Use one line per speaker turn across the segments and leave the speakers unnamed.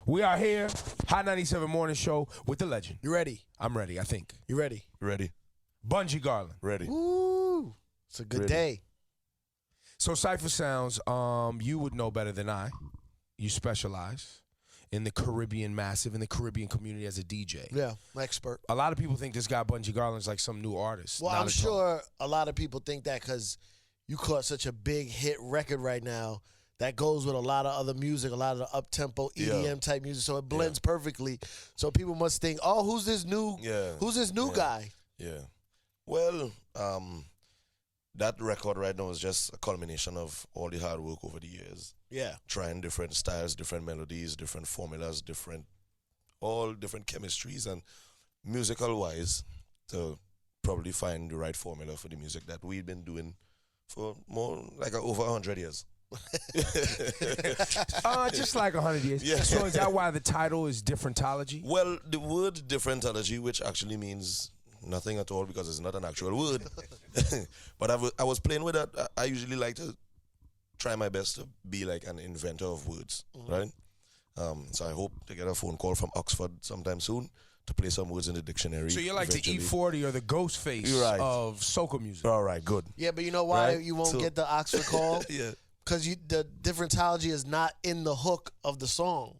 We are here, Hot 97 Morning Show with the legend.
You ready?
I'm ready, I think.
You ready?
Ready.
Bunji Garlin.
Ready.
Woo! It's a good
Ready.
day.
So Cypher Sounds, you would know better than I. You specialize in the Caribbean massive, in the Caribbean community as a DJ.
Yeah, I'm expert.
A lot of people think this guy Bunji Garlin's like some new artist.
Well,
Not
I'm
at all.
sure a lot of people think that because you caught such a big hit record right now that goes with a lot of other music, a lot of the up-tempo EDM type music, so it blends perfectly. So people must think, oh, who's this new guy?
Yeah. Well, that record right now is just a culmination of all the hard work over the years.
Yeah.
Trying different styles, different melodies, different formulas, all different chemistries, and musical-wise, to probably find the right formula for the music that we've been doing for more like over 100 years.
Just like 100 years.
Yeah.
So is that why the title is Differentology?
Well, the word differentology, which actually means nothing at all because it's not an actual word. But I was playing with that. I usually like to try my best to be like an inventor of words, right? So I hope to get a phone call from Oxford sometime soon to play some words in the dictionary.
So you're like
eventually.
the E40 or the Ghostface of soca music.
All right, good.
Yeah, but you know why
Right?
you won't
So-
get the Oxford call?
Yeah.
Because the differentology is not in the hook of the song.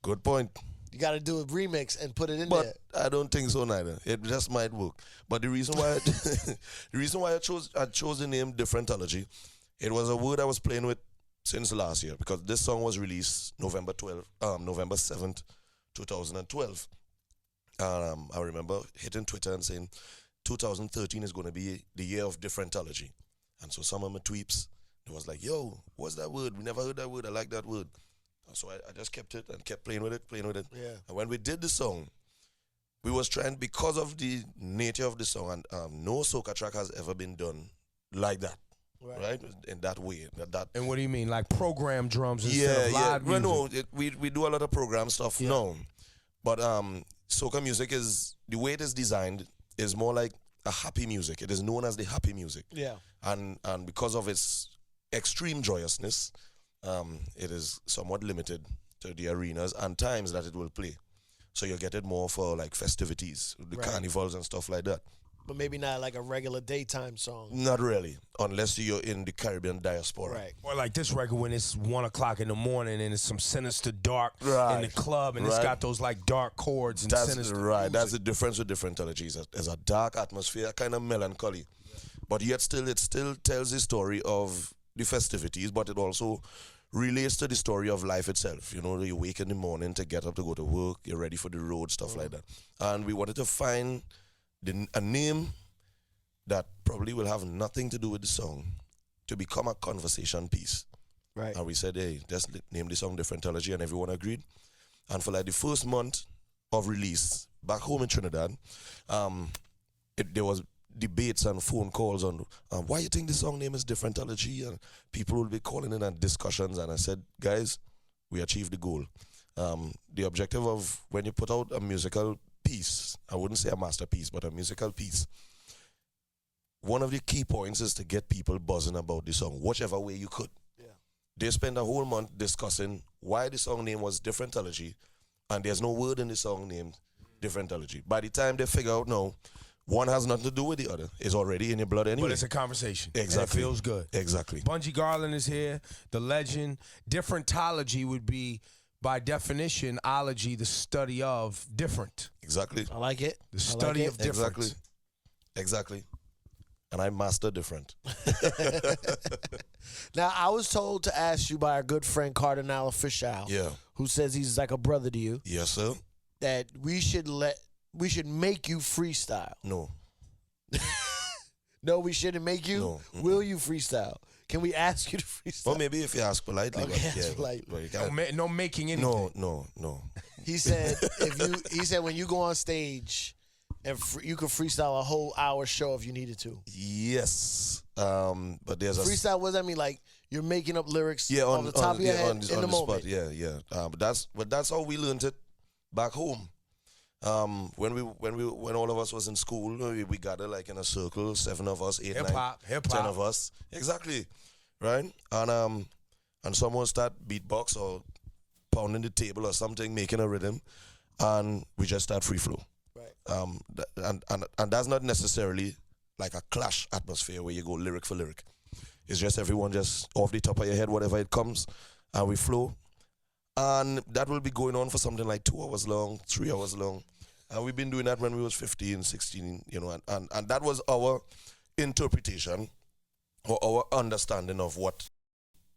Good point.
You got to do a remix and put it in
But
there.
I don't think so neither. It just might work. But the reason why I chose the name Differentology, it was a word I was playing with since last year because this song was released November 7th, 2012. I remember hitting Twitter and saying 2013 is going to be the year of Differentology. And so some of my tweets, it was like, yo, what's that word? We never heard that word. I like that word. So I just kept it and kept playing with it.
Yeah.
And when we did the song, we was trying, because of the nature of the song, and no soca track has ever been done like that, right? In that way.
And what do you mean? Like program drums instead of live music?
Well, no, we do a lot of program stuff now. But soca music is, the way it is designed is more like a happy music. It is known as the happy music.
Yeah.
And because of its extreme joyousness, it is somewhat limited to the arenas and times that it will play. So you get it more for like festivities, the carnivals and stuff like that.
But maybe not like a regular daytime song.
Not really, unless you're in the Caribbean diaspora.
Right.
Or like this record when it's 1 o'clock in the morning and it's some sinister dark in the club and it's got those like dark chords and sinister music.
That's the difference with Differentology. There's a dark atmosphere, kind of melancholy. But yet it still tells the story of the festivities, but it also relates to the story of life itself. You know, you wake in the morning to get up to go to work, you're ready for the road, stuff like that. And we wanted to find a name that probably will have nothing to do with the song to become a conversation piece.
Right.
And we said, hey, just name the song Differentology, and everyone agreed. And for like the first month of release, back home in Trinidad, there was debates and phone calls on why you think the song name is Differentology, and people would be calling in and discussions, and I said, guys, we achieved the goal. The objective of when you put out a musical piece, I wouldn't say a masterpiece, but a musical piece, one of the key points is to get people buzzing about the song, whichever way you could.
Yeah.
They spent a whole month discussing why the song name was Differentology, and there's no word in the song named Differentology. By the time they figure out, no, one has nothing to do with the other. It's already in your blood anyway.
But it's a conversation.
Exactly.
And it feels good.
Exactly.
Bunji Garlin is here, the legend. Differentology would be, by definition, ology, the study of different.
Exactly.
I like it.
The study of difference.
Exactly. And I master different.
Now, I was told to ask you by our good friend Cardinal Official, who says he's like a brother to you,
Yes, sir.
that we should make you freestyle.
No.
No, we shouldn't make you?
No.
Will you freestyle? Can we ask you to freestyle?
Well, maybe if you ask politely.
Okay,
but
ask politely.
But you can't.
No making anything.
No.
He said he said when you go on stage and you could freestyle a whole hour show if you needed to.
Yes. But there's
Freestyle, what does that mean? Like you're making up lyrics
on
off the top of your head in the moment.
spot. Yeah. But that's how we learned it back home. When all of us was in school, we gathered like in a circle, 7 of us, 8, 9, 10 of us, exactly, right? And someone start beatbox or pounding the table or something, making a rhythm, and we just start free flow.
Right.
And that's not necessarily like a clash atmosphere where you go lyric for lyric. It's just everyone just off the top of your head, whatever it comes, and we flow. And that will be going on for something like 2 hours long, 3 hours long. And we've been doing that when we was 15, 16, you know, and that was our interpretation or our understanding of what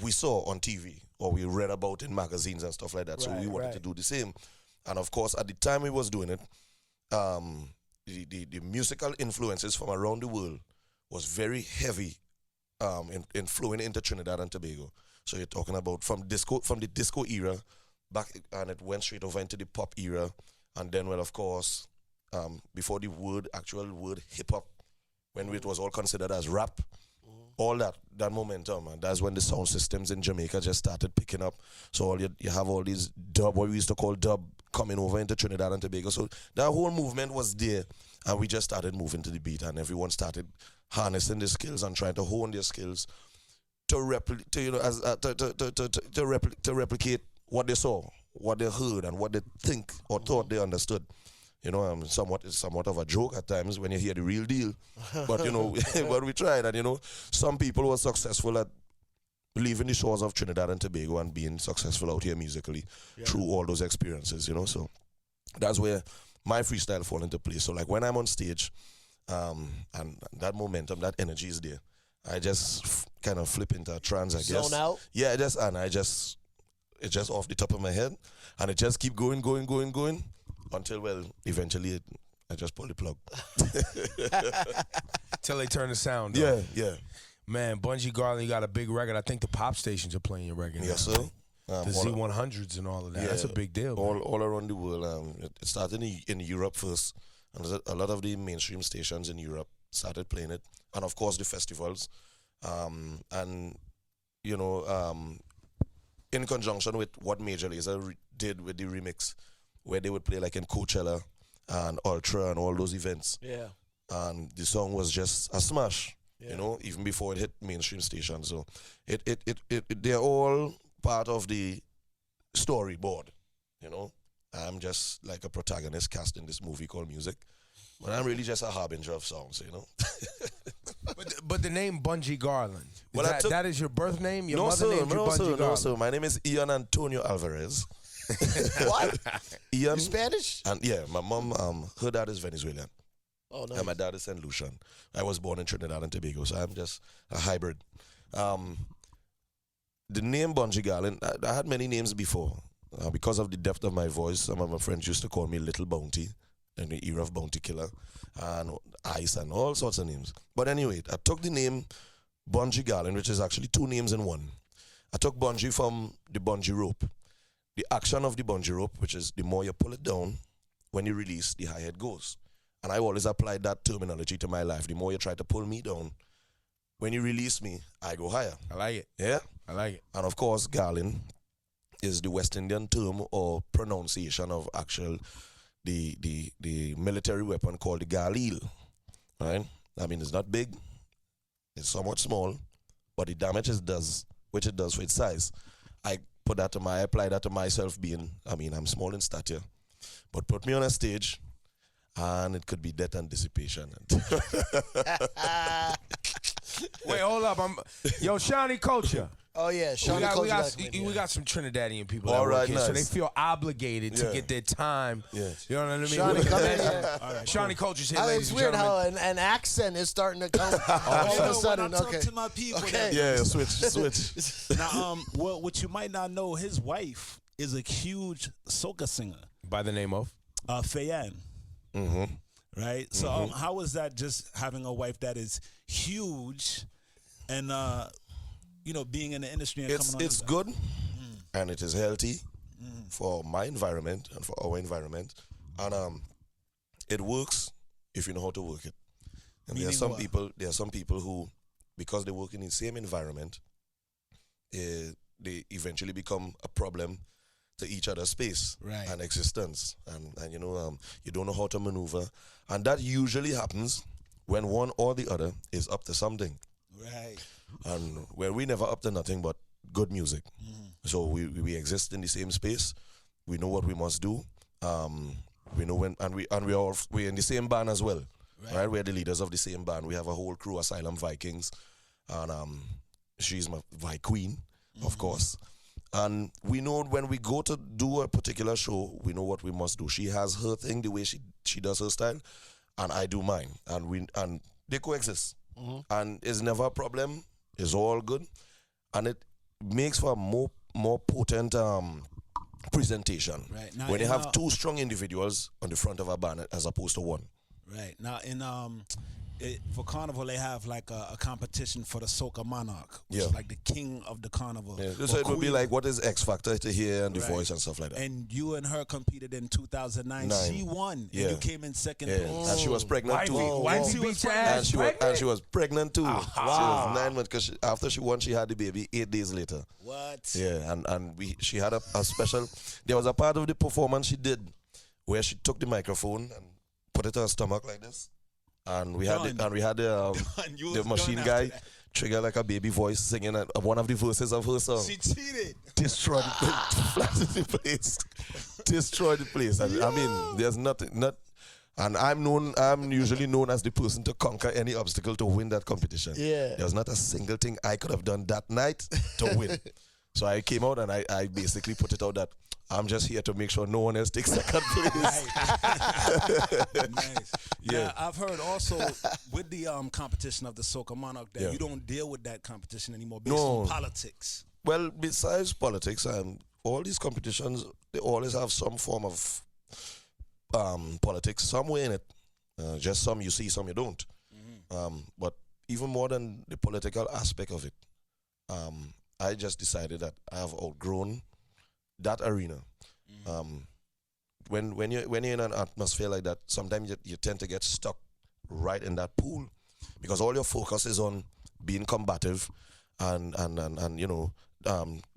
we saw on TV or we read about in magazines and stuff like that. So we wanted to do the same. And of course, at the time we was doing it, the musical influences from around the world was very heavy in flowing into Trinidad and Tobago. So you're talking about from the disco era back, and it went straight over into the pop era. And then, well, of course, before the actual word hip hop, when it was all considered as rap, all that momentum, and that's when the sound systems in Jamaica just started picking up. So you have all these dub, what we used to call dub, coming over into Trinidad and Tobago. So that whole movement was there, and we just started moving to the beat, and everyone started harnessing their skills and trying to hone their skills to replicate what they saw, what they heard, and what they think or thought they understood. You know, somewhat of a joke at times when you hear the real deal. But, you know, but we tried. And, you know, some people were successful at leaving the shores of Trinidad and Tobago and being successful out here musically through all those experiences, you know. So that's where my freestyle fall into place. So, like, when I'm on stage and that momentum, that energy is there, I just kind of flip into a trance, I guess.
Zone out?
Yeah, it's just off the top of my head. And it just keep going until, well, eventually I just pull the plug.
Till they turn the sound
Yeah,
on.
yeah.
Man, Bunji Garlin, you got a big record. I think the pop stations are playing your record.
Yes,
now.
sir.
The Z100s and all of that.
Yeah,
that's a big deal.
All around the world. It started in Europe first. And a lot of the mainstream stations in Europe started playing it. And, of course, the festivals. And, you know, in conjunction with what Major Lazer did with the remix, where they would play like in Coachella and Ultra and all those events.
Yeah.
And the song was just a smash, you know, even before it hit mainstream stations. So they're all part of the storyboard, you know. I'm just like a protagonist cast in this movie called Music. But I'm really just a harbinger of songs, you know.
But the name Bunji Garlin, that is your birth name? Your
no,
mother
sir,
named you Bunji Garlin?
No, sir. My name is Ian Antonio Alvarez.
What?
Ian.
You Spanish?
And yeah, my mom, her dad is Venezuelan.
Oh, nice.
And my dad is St. Lucian. I was born in Trinidad and Tobago, so I'm just a hybrid. The name Bunji Garlin, I had many names before. Because of the depth of my voice, some of my friends used to call me Little Bounty in the era of Bounty Killer and Ice and all sorts of names. But anyway, I took the name Bunji Garlin, which is actually 2 names in one. I took bungee from the bungee rope. The action of the bungee rope, which is the more you pull it down, when you release, the higher it goes. And I always applied that terminology to my life. The more you try to pull me down, when you release me, I go higher.
I like it.
Yeah?
I like it.
And of course, Garlin is the West Indian term or pronunciation of the military weapon called the Galil. Right? I mean, it's not big. It's somewhat small, but the damage it does for its size. I apply that to myself I'm small in stature, but put me on a stage and it could be death and dissipation.
Wait, hold up. Yo, Shawnee Culture.
Oh, yeah. Shawnee Culture.
We got some Trinidadian people
All
that work
right,
here,
nice.
so they feel obligated to
Yeah.
get their time.
Yeah.
You know what I mean?
Shawnee, come in here.
All right, Shawnee Culture's here, ladies
It's
and
weird
gentlemen.
how an accent is starting to come all of a sudden.
When I talk
Okay.
to my people,
Okay.
Yeah, switch.
Now, what you might not know, his wife is a huge soca singer,
By the name of?
Fay-Ann.
Mm-hmm.
Right. So, how is that? Just having a wife that is huge, and being in the industry and coming on.
It's good, and it is healthy for my environment and for our environment, and it works if you know how to work it. And there are some people who, because they work in the same environment, they eventually become a problem to each other's space and existence, and you don't know how to maneuver, and that usually happens when one or the other is up to something.
Right.
And we never up to nothing, but good music. So we exist in the same space. We know what we must do. We know when, and we're in the same band as well. Right? We're the leaders of the same band. We have a whole crew, Asylum Vikings, and she's my Vi Queen, of course. And we know when we go to do a particular show, we know what we must do. She has her thing, the way she does her style, and I do mine, and they coexist. And it's never a problem. It's all good, and it makes for a more potent presentation.
Right. Now,
when you have two strong individuals on the front of a band as opposed to one.
Right. Now, for Carnival, they have like a competition for the Soca Monarch, which is like the king of the carnival.
Yeah. So it would be like, what is X Factor to hear and the voice and stuff like that.
And you and her competed in 2009. She won.
Yeah.
And you came in second place.
And she was pregnant too.
And
she was pregnant too. Wow. She was 9 months because after she won, she had the baby 8 days later.
What?
Yeah, and she had a special. There was a part of the performance she did where she took the microphone and put it to her stomach like this. And we had the machine guy trigger like a baby voice singing one of the verses of her song.
She cheated.
Destroyed the place. Flattened the place. Destroyed the place. And, I mean, there's nothing. And I'm usually known as the person to conquer any obstacle to win that competition.
Yeah.
There's not a single thing I could have done that night to win. So I came out and I basically put it out that I'm just here to make sure no one else takes second place.
Nice. Yeah. Now, I've heard also with the competition of the Soca Monarch that you don't deal with that competition anymore based on politics.
Well, besides politics, all these competitions, they always have some form of politics somewhere in it. Just some you see, some you don't. But even more than the political aspect of it, I just decided that I have outgrown that arena. When you're in an atmosphere like that, sometimes you tend to get stuck right in that pool because all your focus is on being combative and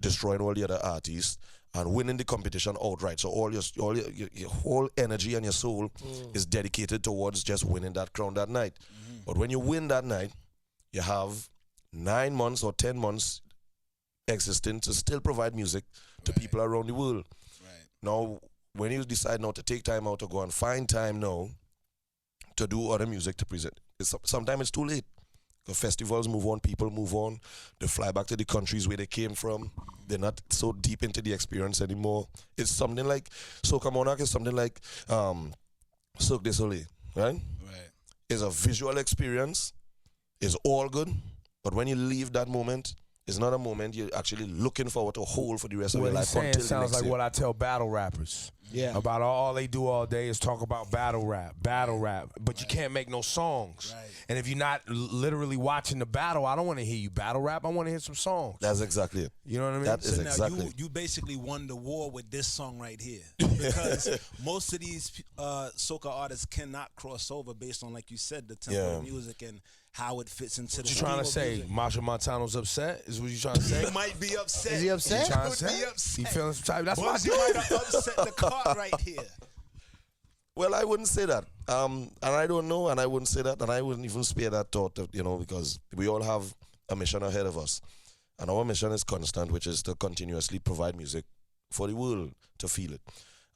destroying all the other artists and winning the competition outright. So all your whole energy and your soul is dedicated towards just winning that crown that night. But when you win that night, you have 9 months or 10 months existing to still provide music to people around the world. Now, when you decide now to take time out to go and find time now to do other music to present, sometimes it's too late. The festivals move on, people move on, they fly back to the countries where they came from. They're not so deep into the experience anymore. It's something like Soca Monarch is something like Cirque du Soleil, right? It's a visual experience. It's all good, but when you leave that moment, it's not a moment you're actually looking forward to hold for the rest of your life until
sounds
the next
like
year.
what I tell battle rappers. Yeah. About all they do all day is talk about battle rap. But you can't make no songs. And if you're not literally watching the battle, I don't want to hear you battle rap. I want to hear some songs.
That's exactly it.
You know what I mean?
That is
So
exactly
now you basically won the war with this song right here because most of these soca artists cannot cross over based on, like you said, the tempo of music and how it fits into
what you trying to say? Marshall Montano's upset? Is what you trying to say?
He might be upset.
Is he upset?
He trying to say? He feeling some type. That's
Bunji might have upset the cart right here.
Well, I wouldn't say that. And I don't know, and I wouldn't say that, and I wouldn't even spare that thought, because we all have a mission ahead of us. And our mission is constant, which is to continuously provide music for the world to feel it.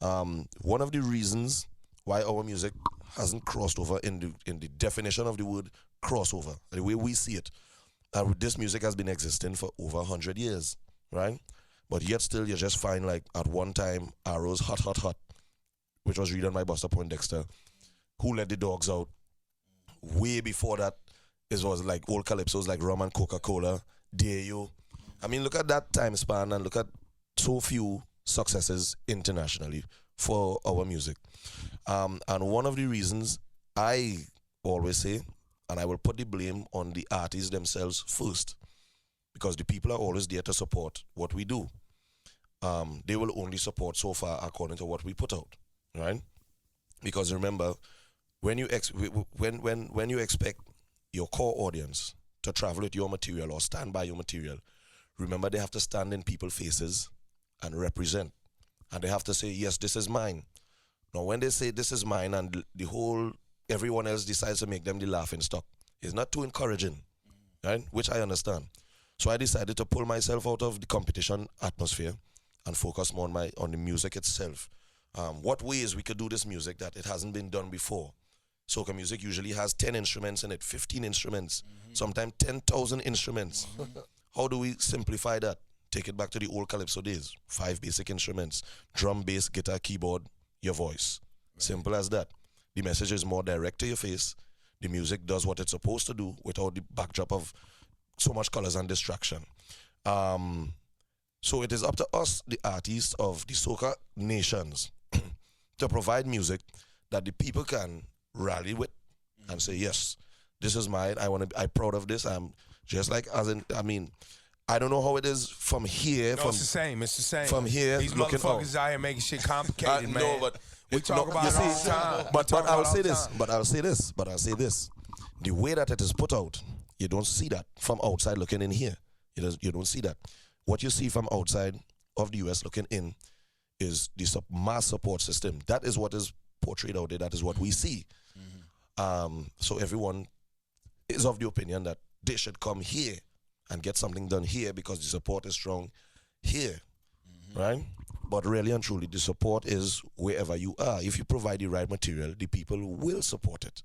One of the reasons why our music hasn't crossed over in the definition of the word crossover, the way we see it. This music has been existing for over 100 years, right? But yet still you just find like at one time Arrow's Hot Hot Hot, which was redone by Buster Poindexter, Who Let the Dogs Out. Way before that, it was like old calypsos like Rum and Coca-Cola, Dare You. I mean, look at that time span and look at so few successes internationally for our music. And one of the reasons I always say, and I will put the blame on the artists themselves first, because the people are always there to support what we do. They will only support so far according to what we put out, right? Because remember, when you when you expect your core audience to travel with your material or stand by your material, remember they have to stand in people's faces and represent, and they have to say, yes, this is mine. Now, when they say this is mine and everyone else decides to make them the laughing stock, it's not too encouraging, right? Which I understand. So I decided to pull myself out of the competition atmosphere and focus more on the music itself. What ways we could do this music that it hasn't been done before. Soca music usually has 10 instruments in it, 15 instruments, sometimes 10,000 instruments. How do we simplify that? Take it back to the old Calypso days. 5 basic instruments: drum, bass, guitar, keyboard, your voice. Simple as that. The message is more direct to your face. The music does what it's supposed to do without the backdrop of so much colors and distraction. So it is up to us, the artists of the soca nations, to provide music that the people can rally with and say, yes, this is mine. I'm proud of this. I'm just like, I don't know how it is from here.
No, it's the same. It's the same.
From here,
these
looking
motherfuckers out here making shit complicated, man.
No, but
we talk about it all the time.
But I'll say this. The way that it is put out, you don't see that from outside looking in here. You don't see that. What you see from outside of the US looking in is the mass support system. That is what is portrayed out there. That is what we see. So everyone is of the opinion that they should come here and get something done here because the support is strong here, right? But really and truly, the support is wherever you are. If you provide the right material, the people will support it,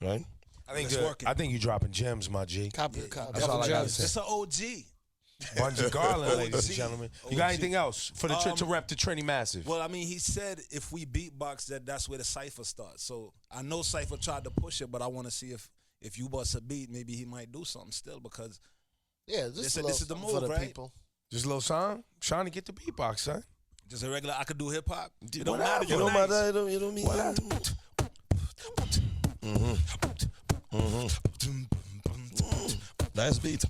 right?
I think you're dropping gems, my G.
Copy.
That's all I gotta say.
It's an OG.
Bunji Garlin, ladies and gentlemen. You got anything else for the to rep the Trini Massive?
Well, I mean, he said if we beatbox, that's where the cipher starts. So I know Cypher tried to push it, but I want to see if you bust a beat, maybe he might do something still because this is the move,
for the
right?
people.
Just a little song? Trying to get the beatbox, son.
Just a regular, I could do hip hop. It don't
Whatever.
matter.
You don't
Nice.
matter. You don't mean. Nice beat.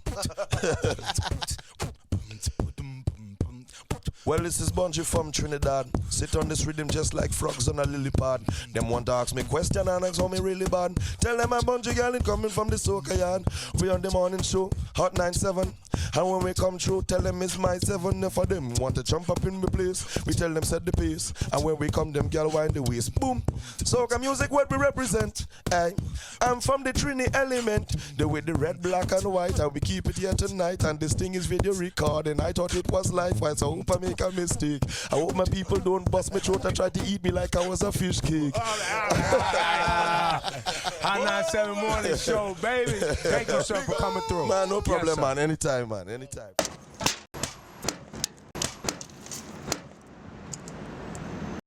Well, this is Bunji from Trinidad. Sit on this rhythm just like frogs on a lily pad. Them want to ask me question and ask how me really bad. Tell them I'm Bunji Garlin coming from the soca yard. We on the morning show, Hot 97. And when we come through, tell them it's my 7. If of them want to jump up in my place, we tell them set the pace. And when we come, them girl wind the waist. Boom. Soca music what we represent. Aye. I'm from the Trini element. The with the red, black and white. And we keep it here tonight. And this thing is video recording. I thought it was live. I hope I make a mistake. I hope my people don't bust my throat and try to eat me like I was a fish cake.
Hot 97 morning show, baby. Thank you, sir, for coming through.
Man, no problem,
Yes,
man. Anytime, man. Anytime.